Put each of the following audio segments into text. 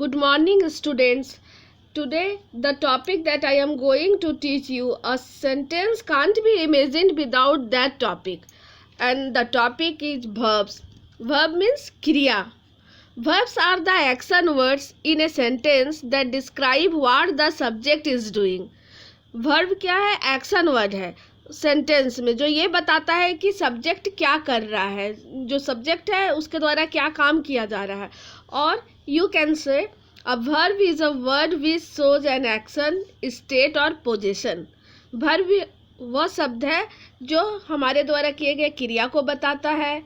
Good morning, students. Today, the topic that I am going to teach you, a sentence can't be imagined without that topic. And the topic is verbs. Verb means kriya. Verbs are the action words in a sentence that describe what the subject is doing. Verb क्या है? Action word है sentence में, जो ये बताता है कि subject क्या कर रहा है, जो सब्जेक्ट है उसके द्वारा क्या काम किया जा रहा है. और you can say a verb is a word which shows an action, state और पोजीशन. वर्ब वह शब्द है जो हमारे द्वारा किए गए क्रिया को बताता है,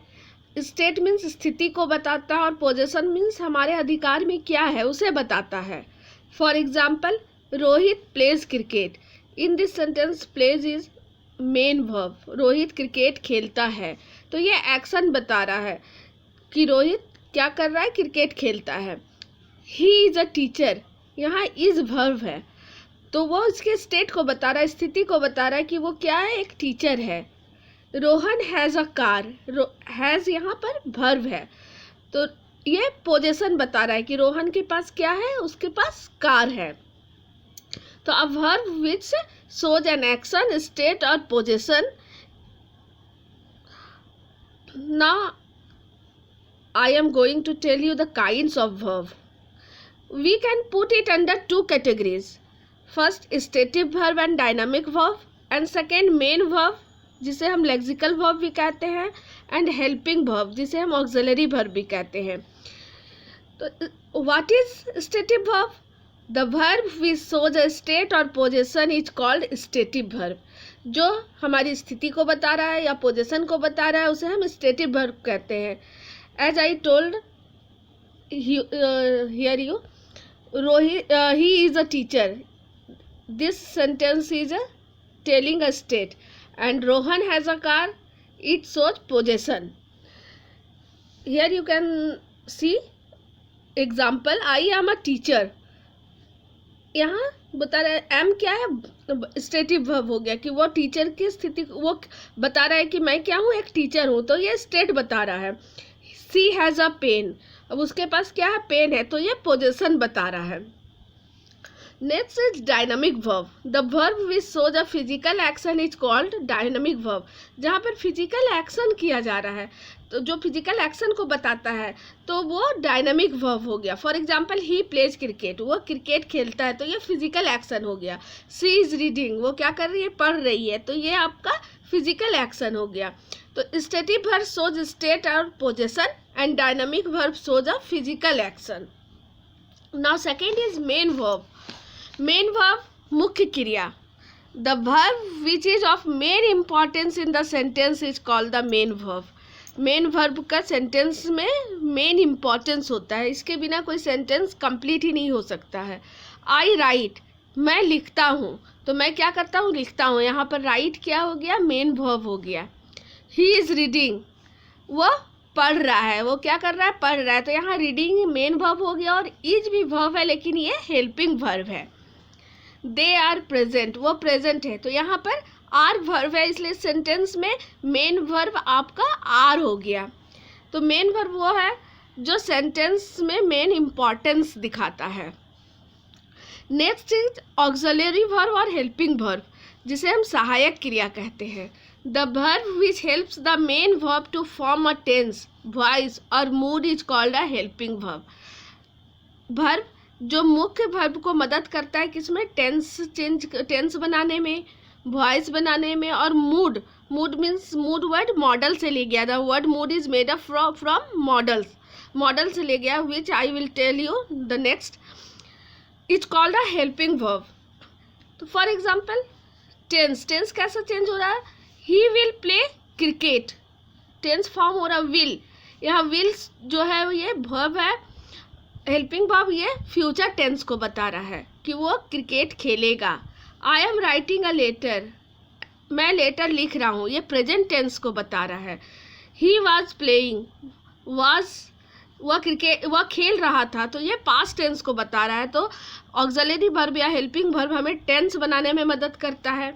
स्टेट मीन्स स्थिति को बताता है, और पोजीशन मीन्स हमारे अधिकार में क्या है उसे बताता है. For example, Rohit plays cricket. In this sentence plays is main verb. Rohit cricket खेलता है, तो ये एक्शन बता रहा है कि रोहित क्या कर रहा है, क्रिकेट खेलता है. ही इज अ टीचर, यहाँ इज वर्ब है, तो वो इसके स्टेट को बता रहा है, स्थिति को बता रहा है कि वो क्या है, एक टीचर है. Rohan has a car. Has यहाँ पर वर्ब है, तो ये पोजीशन बता रहा है कि रोहन के पास क्या है, उसके पास कार है. तो a verb which shows an action, state or position. Now I am going to tell you the kinds of verb. We can put it under two categories. First, stative verb and dynamic verb, and second, main verb जिसे हम lexical verb भी कहते हैं, and helping verb जिसे हम auxiliary verb भी कहते हैं. तो what is stative verb? The verb which shows a state or position is called stative verb. जो हमारी स्थिति को बता रहा है या पोजीशन को बता रहा है उसे हम stative verb कहते हैं. As I told here you, he is a teacher. This sentence is telling a state, and Rohan has a car. It shows possession. Here you can see example. I am a teacher. यहाँ बता रहा है M क्या है, stative verb हो गया कि वो टीचर की स्थिति वो बता रहा है कि मैं क्या हूँ, एक टीचर हूँ, तो ये स्टेट बता रहा है. सी हैज़ अ पेन, अब उसके पास क्या है, पेन है, तो ये पोजीशन बता रहा है. Next is dynamic verb. The verb which shows a physical action is called dynamic verb. जहाँ पर फिजिकल एक्शन किया जा रहा है, तो जो फिजिकल एक्शन को बताता है तो वो डायनामिक वर्ब हो गया. For example, he plays cricket, वो क्रिकेट खेलता है, तो ये फिजिकल एक्शन हो गया. सी इज रीडिंग, वो क्या कर रही है, पढ़ रही है, तो ये आपका फिजिकल एक्शन हो गया. तो स्टेटिव वर्ब शोज स्टेट और position, and dynamic verb shows a physical action. Now second is main verb. Main verb मुख्य क्रिया. The verb which is of main importance in the sentence is called the main verb. Main verb का sentence में main importance होता है, इसके बिना कोई sentence complete ही नहीं हो सकता है. आई राइट, मैं लिखता हूँ, तो मैं क्या करता हूँ, लिखता हूँ. यहाँ पर राइट क्या हो गया, मेन वर्ब हो गया. ही इज़ रीडिंग, वो पढ़ रहा है, वो क्या कर रहा है, पढ़ रहा है, तो यहाँ रीडिंग मेन वर्ब हो गया, और इज भी वर्ब है लेकिन ये हेल्पिंग वर्ब है. दे आर प्रेजेंट, वो प्रेजेंट है, तो यहाँ पर आर वर्ब है, इसलिए सेंटेंस में मेन वर्ब आपका आर हो गया. तो मेन वर्ब वो है जो सेंटेंस में मेन इम्पॉर्टेंस दिखाता है. Next is auxiliary verb or helping verb, जिसे हम सहायक क्रिया कहते हैं. The verb which helps the main verb to form a tense, voice और mood is called a helping verb. Verb जो मुख्य वर्ब को मदद करता है किसमें, टेंस बनाने में, वॉइस बनाने में, और mood. Mood means mood word modal से ले गया. The word mood is made up from modals, modal से ले गया, which I will tell you the next. Is called a helping verb. तो फॉर एग्जाम्पल, टेंस कैसा चेंज हो रहा है, he will play cricket, tense form हो रहा है विल. यहाँ विल जो है ये वर्ब है. हेल्पिंग वर्ब ये फ्यूचर टेंस को बता रहा है कि वो क्रिकेट खेलेगा. I am writing a letter, मैं लेटर लिख रहा हूँ, ये प्रेजेंट टेंस को बता रहा है. ही वॉज प्लेइंग, वह खेल रहा था, तो ये पास्ट टेंस को बता रहा है. तो ऑक्सिलरी वर्ब या हेल्पिंग वर्ब हमें टेंस बनाने में मदद करता है,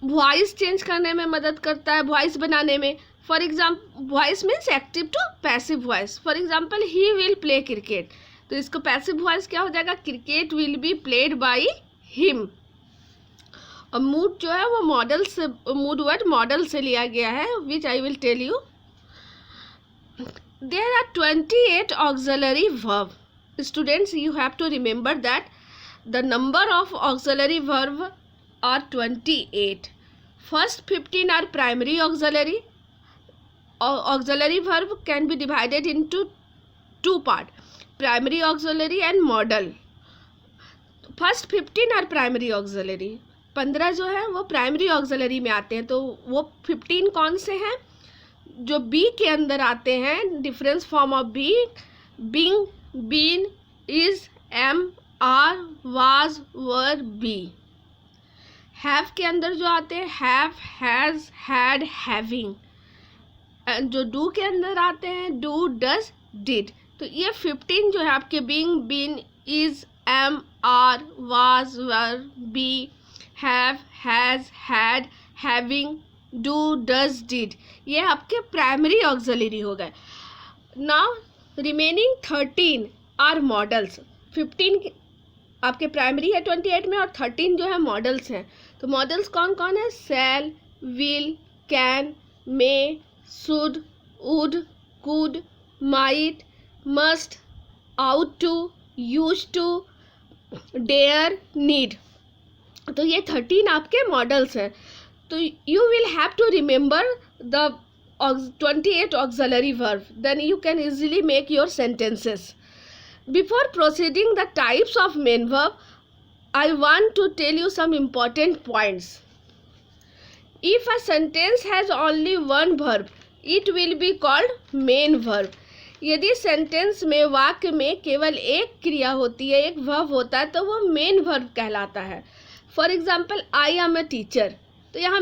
वॉइस चेंज करने में मदद करता है, वॉइस बनाने में. For example, voice means active to passive voice. For example, he will play cricket, तो इसको पैसिव वॉइस क्या हो जाएगा, cricket will be played by him. और मूड जो है वो मॉडल से, मूड वर्ड मॉडल से लिया गया है, which I will tell you. There are 28 auxiliary verb. Students, you have to remember that the number of auxiliary verb are 28. First 15 are primary auxiliary. Auxiliary verb can be divided into two parts, primary auxiliary and modal. First 15 are primary auxiliary. 15 जो है वो primary auxiliary में आते हैं। तो वो 15 कौन से हैं, जो बी के अंदर आते हैं। Difference form of be, being, been, is, am, are, was, were, be. Have के अंदर जो आते हैं हैव, हैज़, हैड, हैविंग। जो डू के अंदर आते हैं डू, डज, डिड। तो ये 15 जो है आपके being, been, is, am, are, was, were, be, have, has, had, having, do, does, did, ये आपके प्राइमरी ऑक्सिलरी हो गए। Now remaining 13 are models. 15 आपके प्राइमरी है 28 में, और 13 जो है मॉडल्स हैं। तो मॉडल्स कौन कौन है, shall, will, can, may, should, would, could, might, must, ought to, use to, dare, need. तो ये 13 आपके मॉडल्स हैं। तो you will have to remember the 28 auxiliary verb, then you can easily make your sentences. Before proceeding the types of main verb, I want to tell you some important points. If a sentence has only one verb, it will be called main verb. यदि sentence में, वाक्य में केवल एक क्रिया होती है, एक वर्ब होता है, तो वो मेन वर्ब कहलाता है. For example, I am a teacher. तो यहाँ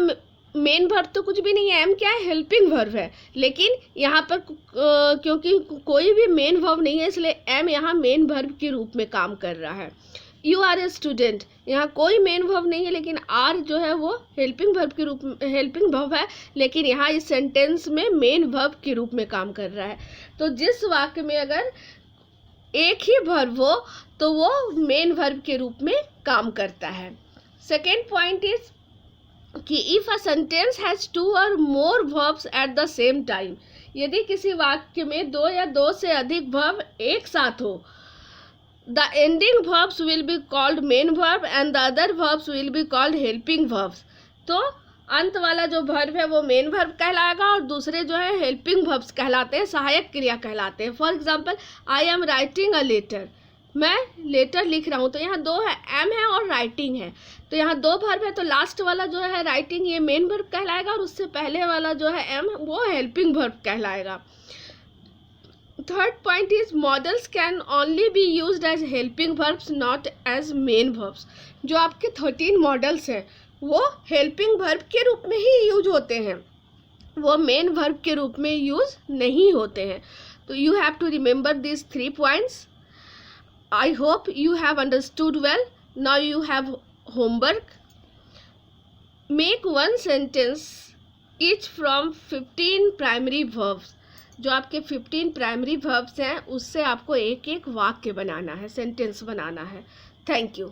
मेन वर्ब तो कुछ भी नहीं है, एम क्या है, हेल्पिंग वर्ब है. लेकिन यहाँ पर क्योंकि कोई भी मेन वर्ब नहीं है, इसलिए एम यहाँ मेन वर्ब के रूप में काम कर रहा है. यू आर ए स्टूडेंट, यहाँ कोई मेन वर्ब नहीं है, लेकिन आर जो है वो हेल्पिंग वर्ब के रूप में, हेल्पिंग वर्ब है, लेकिन यहाँ इस सेंटेंस में मेन वर्ब के रूप में काम कर रहा है. तो जिस वाक्य में अगर एक ही वर्ब हो तो वो मेन वर्ब के रूप में काम करता है. सेकेंड पॉइंट इज कि if a sentence has 2 or more verbs at the same time, यदि किसी वाक्य में 2 या 2 से अधिक वर्ब एक साथ हो, the ending verbs will be called main verb and the other verbs will be called helping verbs. तो अंत वाला जो वर्ब है वो मेन वर्ब कहलाएगा, और दूसरे जो है हेल्पिंग वर्ब्स कहलाते हैं, सहायक क्रिया कहलाते हैं. For example, I am writing a letter, मैं लेटर लिख रहा हूँ. तो यहाँ 2 है, एम है और राइटिंग है. तो यहाँ 2 वर्ब है, तो लास्ट वाला जो है राइटिंग ये मेन वर्ब कहलाएगा, और उससे पहले वाला जो है एम वो हेल्पिंग वर्ब कहलाएगा. Third point is modals can only be used as helping verbs, not as main verbs. जो आपके 13 मॉडल्स हैं वो हेल्पिंग वर्ब के रूप में ही यूज होते हैं, वो मेन वर्ब के रूप में यूज नहीं होते हैं. तो you have to remember this 3 points. I hope you have understood well. Now you have homework. Make one sentence each from 15 primary verbs. जो आपके 15 प्राइमरी वर्ब्स हैं उससे आपको एक एक वाक्य बनाना है, सेंटेंस बनाना है. Thank you.